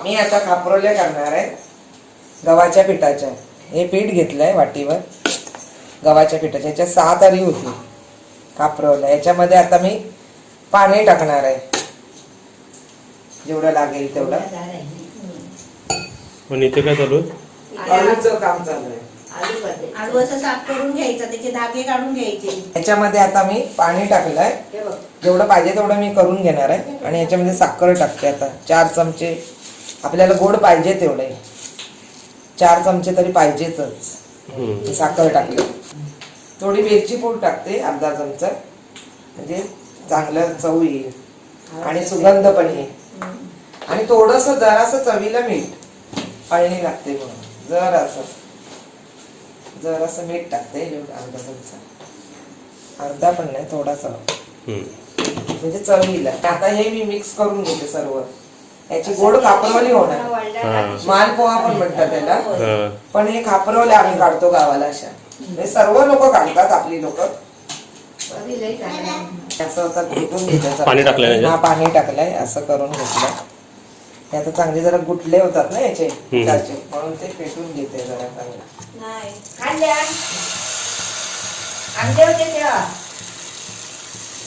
मी आता खापरोल्या करणार आहे गव्हाच्या पिठाच्या. हे पीठ घेतलंय वाटीवर गव्हाच्या पिठाच्या. याच्या 6 तरी होती खापरोल्या. याच्यामध्ये आता मी पाणी टाकणार आहे जेवढं लागेल तेवढं. आणि इथे काय चालू आहे? आलूचं काम चालू आहे. आलू असं साफ करून घ्यायचं, त्याचे धागे काढून घ्यायचे. याच्यामध्ये आता मी पाणी टाकलंय जेवढं पाहिजे तेवढं मी करून घेणार आहे. आणि याच्यामध्ये साखर टाकते आता 4 चमचे. आपल्याला गोड पाहिजे तेवढे 4 चमचे तरी पाहिजेच. साखर टाकली. थोडी वेलची पूड टाकते अर्धा चमचा, म्हणजे चांगलं चव येईल आणि सुगंध पण येईल. आणि थोडस जरासं चवीला मीठ पाणी लागते म्हणून जरासं मीठ टाकते अर्धा चमचा. अर्धा पण नाही, थोडासा, म्हणजे चवीला. आता हे मी मिक्स करून घेते सर्व. याची गोड खापरवली होणार. मालपोहा पण म्हणतात त्याला, पण हे खापरवले आम्ही काढतो गावाला. अशा हे सर्व लोक काढतात, आपली लोक. फेटून घेतात. पाणी टाकलंय. हा, पाणी टाकलंय. असं करून घेतलं. हे आता चांगले जरा गुटले होतात ना याचे पिठाचे, म्हणून ते फेटून घेते जरा चांगलं.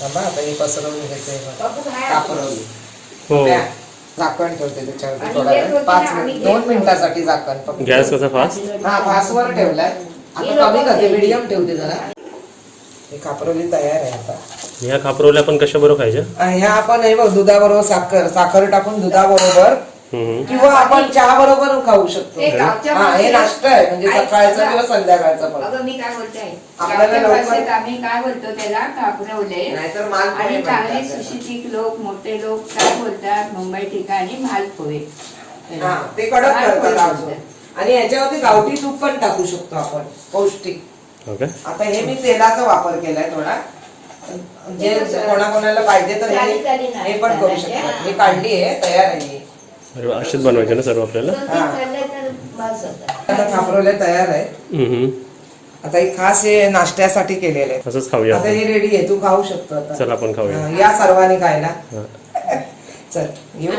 आता हे पसरवून घेते खापरवली. झाकण ठेवते त्याच्यावरती थोडा वेळ, 5 मिनिट 2 मिनिटासाठी झाकण फक्त. गॅस कसा फास्ट? हा, फास्टवर ठेवलाय. आता कमी करते, मीडियम ठेवते जरा. हे खापरवली तयार आहे आता. ह्या खापरवल्या पण कशा बरोबर खायच्या? ह्या आपण हे बघ, दुधाबरोबर साखर टाकून दुधाबरोबर, किंवा आपण चहा बरोबर खाऊ शकतो. हा, हे नाश्ता आहे, म्हणजे सकाळचा किंवा संध्याकाळचा पण. अगं मी काय बोलते, आपल्याला लवकर आम्ही काय बोलतो त्याला कापरवले. नाहीतर मालपोहे आणि चांगले म्हणतात. सुशिक्षित लोक, मोठे लोक काय बोलतात मुंबई ठिकाणी मालपोहे. हा, ते कडक करतात अजून. आणि याच्यावरती गावठी तूप पण टाकू शकतो आपण, पौष्टिक. आता हे मी तेलाचा वापर केलाय थोडा. जे कोणाकोणाला पाहिजे तर हे पण करू शकतात. हे काढली आहे, तयार आहे. अशीच बनवायचे ना सर्व आपल्याला? आता खापरवल्या तयार आहे. आता हे खास हे नाश्त्यासाठी केलेलं आहे. असंच खाऊया. आता हे रेडी आहे, तू खाऊ शकतो आता. चल आपण खाऊया. या सर्वांनी खायला. चल घेऊ.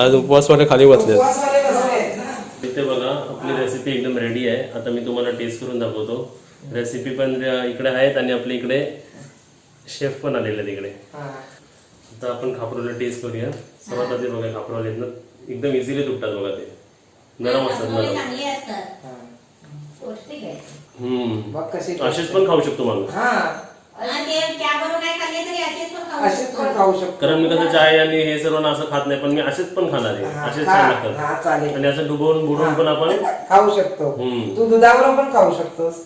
आज उपवासवाले खाली बसले. उपवासवाले बसले आहेत ना. इथे बघा, आपली रेसिपी एकदम रेडी आहे. आता मी तुम्हाला टेस्ट करून दाखवतो. रेसिपी पण इकडे आहेत आणि आपल्या इकडे शेफ पण आलेले आहेत इकडे. आता आपण खापरवले टेस्ट करूया. सर्वात आधी बघा, खापरवले एकदम इझिली तुटतात बघा. ते नरम असतात, नरम. असेच पण खाऊ शकतो माणूस. असेच पण खाऊ शकतो. कारण मी कसं चाय आणि हे सर्व ना असं खात नाही, पण मी असेच पण खाणार आहे. असेच छान लागतात. आणि असं डुबवून बुडवून पण आपण खाऊ शकतो. तू दुधाबरोबर पण खाऊ शकतोस.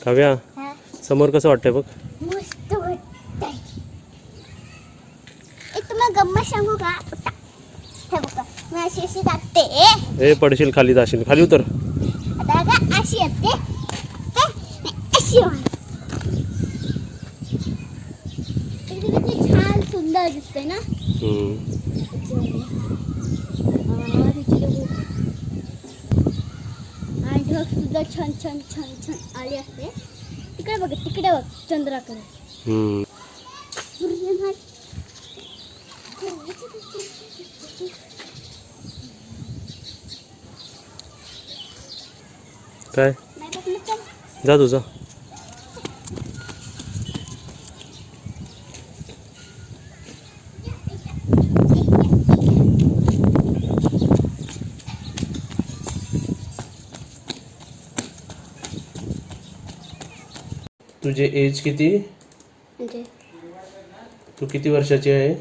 काव्या, समोर कसं वाटतंय बघ? मस्त वाटतंय. एक तुम्हाला गंमत सांगू का? हे बघा, मी अशी टाकते. हे पडशील खाली, जाशील खाली. उतर. आता का अशी येते, अशी किती छान सुंदर दिसते ना. आणि ढग सुद्धा छान छान छान छान आली असते. तिकडे बघ, तिकडे बघ, चंद्राकडे. काय जा तुझा. तुझे एज किती? तू किती वर्षाची आहे?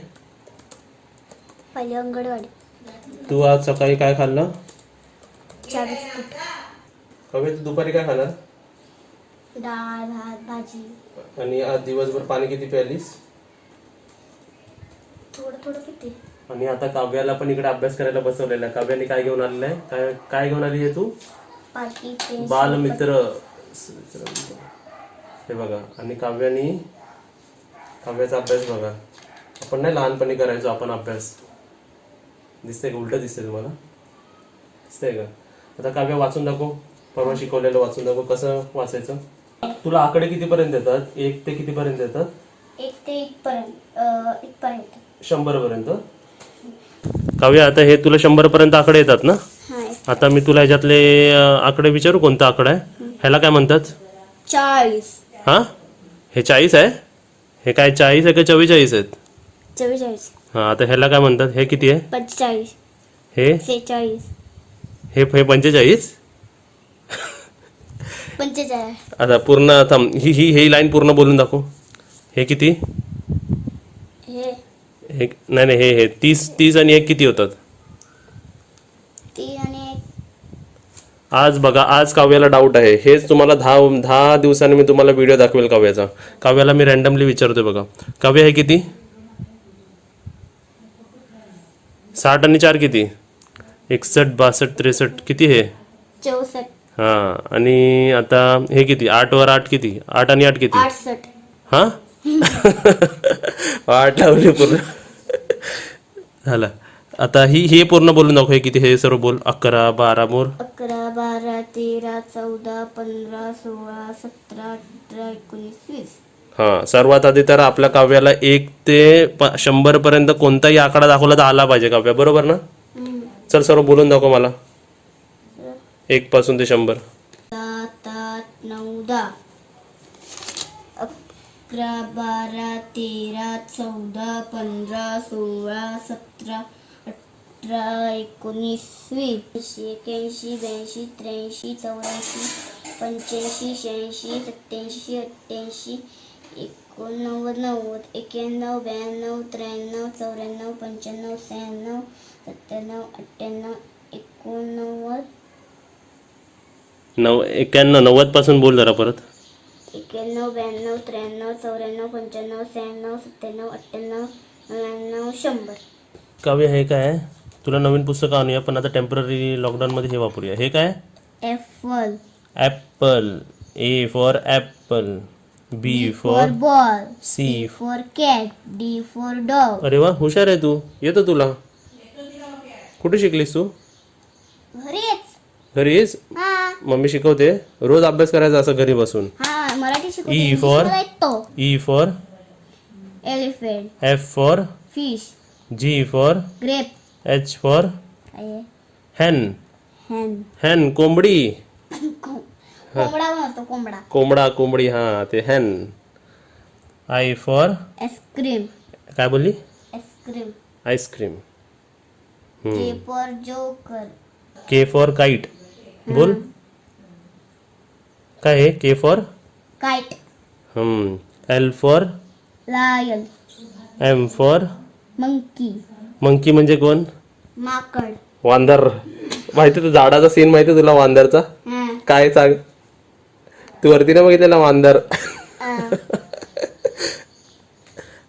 पहिली अंगणवाडी. तू आज सकाळी काय खाल्लं? चहा बिस्किट. कवे तू दुपारी काय खाणार? डाळ भात भाजी. आणि आज दिवसभर पाणी किती प्यालीस? थोडं थोडं पिते. आणि आता काव्याला पण इकडे अभ्यास करायला बसवलेला. काव्याने काय घेऊन आलेलं आहे? काय काय घेऊन आली आहे तू? पाटी पेन्सिल. बालमित्र. हे बघा. आणि काव्याने काव्याचा अभ्यास बघा. आपण नाही लहानपणी करायचो आपण अभ्यास. दिसतंय का? उलट दिसतंय तुम्हाला? दिसतंय का? आता काव्य वाचून दाखव. परवा शिकवलेलं वाचून दाखव. कसं वाचायचं? तुला आकडे कितीपर्यंत येतात? 1 ते कितीपर्यंत येतात? 1 ते 1पर्यंत. 100 पर्यंत. काव्य आता हे तुला 100 पर्यंत आकडे येतात ना? हा. आता मी तुला ह्याच्यातले आकडे विचारू. कोणता आकडा आहे? ह्याला काय म्हणतात? 40. हा, हे 40 आहे. हे काय 40 आहे का 44 आहेत? 44. हा, आता ह्याला काय म्हणतात? हे किती आहे? 45. हे 46. हे 45. 45. आता पूर्ण थांब. ही लाईन पूर्ण बोलून दाखव. हे किती? हे नाही हे 30 आणि 1 किती होतात? 3 आणि 1. आज बघा, आज काव्याला डाऊट आहे. हेच तुम्हाला 10 दिवसांनी मी तुम्हाला व्हिडिओ दाखवेल काव्याचा. काव्याला मी रँडमली विचारतोय बघा. काव्य हे किती? 60 आणि 4 किती? 61, 62, 63 किती? हे 64. हा. आणि आता हे किती? 8 वर 8 किती? 8 आणि 8 किती? 68. हा 8 लावले पूर्ण झालं. आता हे पूर्ण बोलून दाखव. हे किती? हे सर्व बोल. 11, 12 मोर. 11, 12, 13, 14, 15, 16, 17, 18, 19, 20. हा. सर्वात आधी तर आपल्या काव्याला 1 ते 100 पर्यंत कोणताही आकडा दाखवला तर आला पाहिजे काव्या, बरोबर ना? चल सर्व बोलून दाखव मला. 1 पासून ते 100. 7, 8, 9, 10. 11, 12, 13, 14, 15, 16, 17, 18, 19, 20. 81, 82, 83, 84, 85, 86, 87, 88, 89, 90, 91, 92, 93, 94, 95, 96, 97, 98, 89, 91, 90 पासून बोल जरा परत. 91, 92, 93, 94, 95, 96, 97, 98, 99, 100. काव्य हे काय आहे? तुला नवीन पुस्तक आणूया, पण आता टेम्पररी लॉकडाऊनमध्ये हे वापरूया. हे काय? Apple. Apple. A for Apple. B for Ball. C. For cat. D for dog. अरे वा, हुशार आहे तू. येतं तुला? कुठे शिकलीस तू? घरीच. घरी येस? हा मम्मी शिकवते. रोज अभ्यास करायचा असं घरी बसून. हा मराठी शिकवते. E English for? मला येतो. E for Elephant. F for Fish. G for Grape. H for आहे. hen. Hen. hen कोंबडी. कोंबडा म्हणतो कोंबडा. कोंबडा कोंबडी हा ते hen. I for Ice-cream. काय बोलली? Ice-cream. Ice cream. J for joker. K for kite. बोल काय आहे? K for Kite. L for Lion. M for Monkey. Monkey म्हणजे कोण? माकड. वांदर. माहिती तर झाडाचा सीन माहिती तुला वांदरचा? हा. काय सांग? तू वरती नाही बघितलेला वांदर?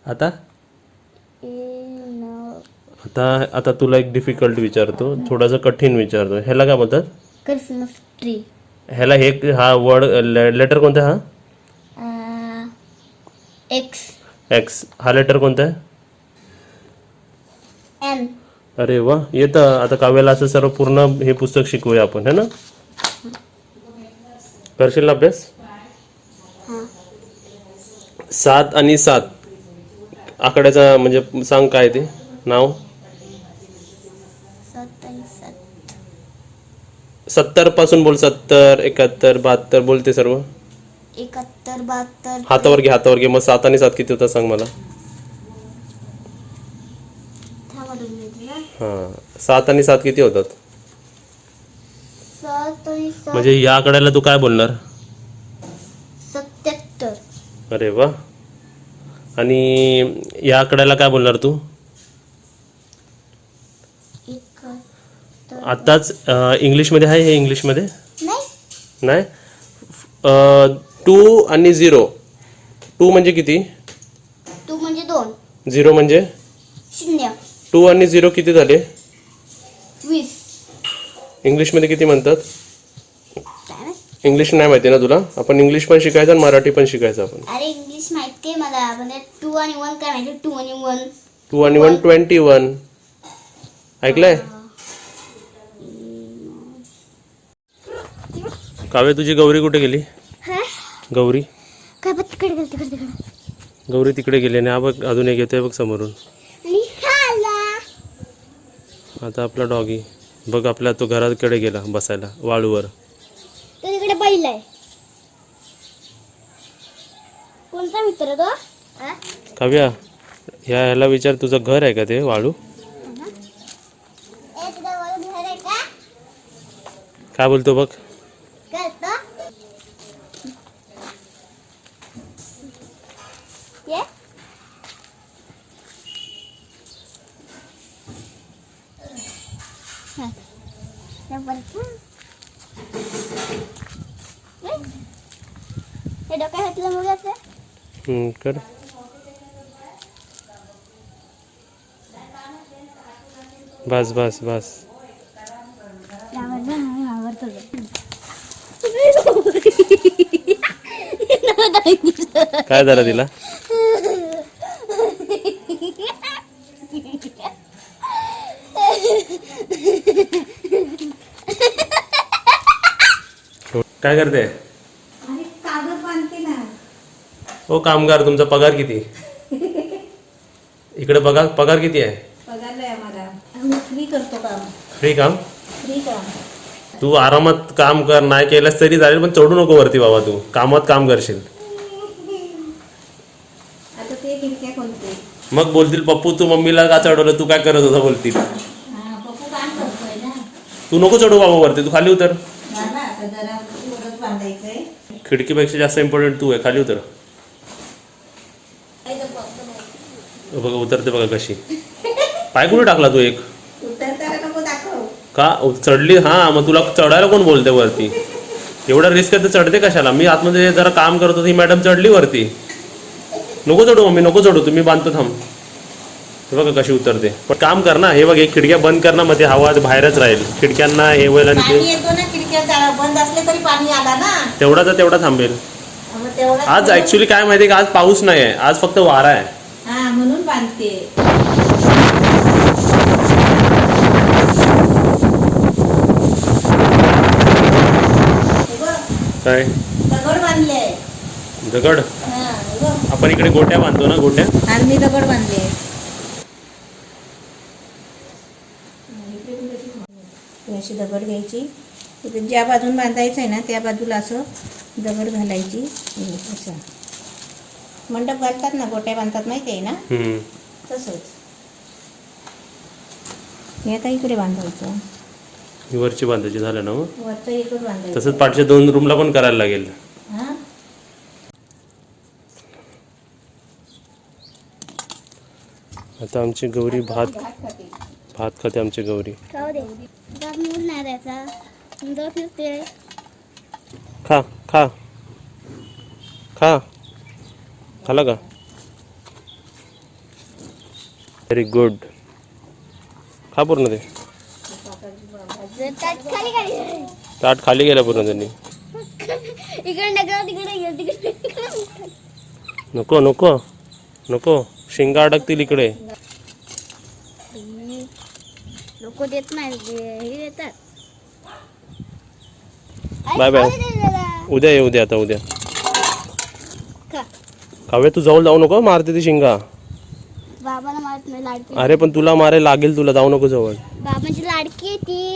आता आता आता तुला एक डिफिकल्ट विचारतो, थोडासा कठीण विचारतो. ह्याला काय बोलतात? Christmas tree. ह्याला हे हा वर्ड लेटर कोणता आहे? एक्स. एक्स. हा लेटर कोणता आहे? एन. अरे वा, येतं. आता काव्याला असं सर्व पूर्ण हे पुस्तक शिकवूया आपण, है ना? करशील ना अभ्यास? 7 आणि 7 आकड्याचा म्हणजे सांग काय ते नाव? 70 पासून बोल. 70, 71, 72 बोलते सर्व. 71, 72. हातावर घे, हातावर घे. मग 7 आणि 7 किती होतात सांग मला. हा, 7 आणि 7 किती होतात? 7 आणि 7. म्हणजे या आकड्याला तू काय बोलणार? 77. अरे वा. आणि या आकड्याला काय बोलणार तू? 71. आताच इंग्लिशमध्ये आहे हे? इंग्लिशमध्ये नाही. नाही. 2 आणि 0. 2 म्हणजे किती? 2 म्हणजे 2. 0 म्हणजे 0. 2 आणि 0 किती झाले? 20. इंग्लिशमध्ये किती म्हणतात? काय माहित? इंग्लिश नाही माहिती ना तुला? आपण इंग्लिश पण शिकायचं आणि मराठी पण शिकायचं आपण. अरे इंग्लिश माहितीये मला म्हणजे 2 आणि 1 काय माहिती 2 आणि 1 2 आणि 1 21 ऐकलंय? काव्य तुझी गौरी कुठे गेली? हा गौरी काय बघ तिकडे गेल तिकडे गौरी तिकडे गेली आणि हा बघ अजून एक येतोय बघ समोरून. आणि हाला आता आपला डॉगी बघ आपला तो घराकडे गेला बसायला वाळूवर. तो तिकडे बैल आहे. कोणता मित्र तो? काव्या ह्याला विचार तुझं घर आहे का ते वाळू? काय बोलतो बघ. हे डोक्यात घातलं मुलाचं कर बस बस बस. काय झालं तिला? काय करते? हो कामगार तुमचा पगार किती? इकडे बघा पगार किती आहे? फ्री करतो काम. फ्री काम? फ्री काम. तू आरामात काम कर नाही केलंस तरी चालेल पण चढू नको वरती बाबा. तू कामात काम करशील. आता ते खिडक्या कोणते? मग बोलतील पप्पू तू मम्मीला का चढवलं तू काय करत होता बोलतील. पप्पू काम करतोय ना. तू नको चढू बाबा वरती तू खाली उतर. मला आता जरा वरच बांधायचंय. खिडकीपेक्षा जास्त इम्पॉर्टंट तू आहे खाली उतर. बघा उतरते बघा कशी. पाय कुठे टाकला तू एक? उतरताना नको दाखव. का चढली? हा मग तुला चढायला कोण बोलते वरती? एवढा रिस्क आहे तर चढते कशाला? मी आतमध्ये जरा काम करत होती मॅडम चढली वरती. नको चढू मम्मी नको चढू तुम्ही बांधतो थांब. हे बघा कशी उतरते. पण काम कर ना. हे बघ एक खिडक्या बंद कर ना मग ते हवा बाहेरच राहील. खिडक्यांना हे होईल आणि पाणी येतो ना खिडक्या बंद असले तरी पाणी आला ना. तेवढा थांबेल. मग तेवढा आज ऍक्च्युली काय माहितीये का आज पाऊस नाही आहे. आज फक्त वारा आहे. हा म्हणून बांधते. काय दगड बांधले. दगड? आपण इकडे गोट्या बांधतो ना गोट्या. आणि मी दगड बांधले. अशी दगड घ्यायची. ज्या बाजून बांधायचं आहे ना त्या बाजूला असं दगड घालायची. असं मंडप घालतात ना गोट्या बांधतात माहिती आहे ना तसंच. हे आता इकडे बांधायचं. वरची बांधायची झालं ना मग. वरचं एकच बांधायचं. तसंच पाठच्या 2 रूमला पण करायला लागेल. हा आता आमची गौरी भात खाते आमची गौरी. खाऊ दे दात मूड नाही द्यायचा. सुंदर फिरते. खा खा खा. खाला का? Very good. खा पूर्ण ते. ताट खाली खाली ताट खाली गेला पूर्ण त्यांनी. इकडे नका तिकडे गेल तिकडे. नको नको नको शिंगा अडकतील इकडे. लोक देत नाही हे देतात. Bye bye. उद्या ये उद्या. आता उद्या काव्य तू जवळ जाऊ नको मारते ती शिंगा. बाबाला मारत नाही लाडकी. अरे पण तुला मारे लागेल. तुला जाऊ नको जवळ. बाबांची लाडकी आहे ती.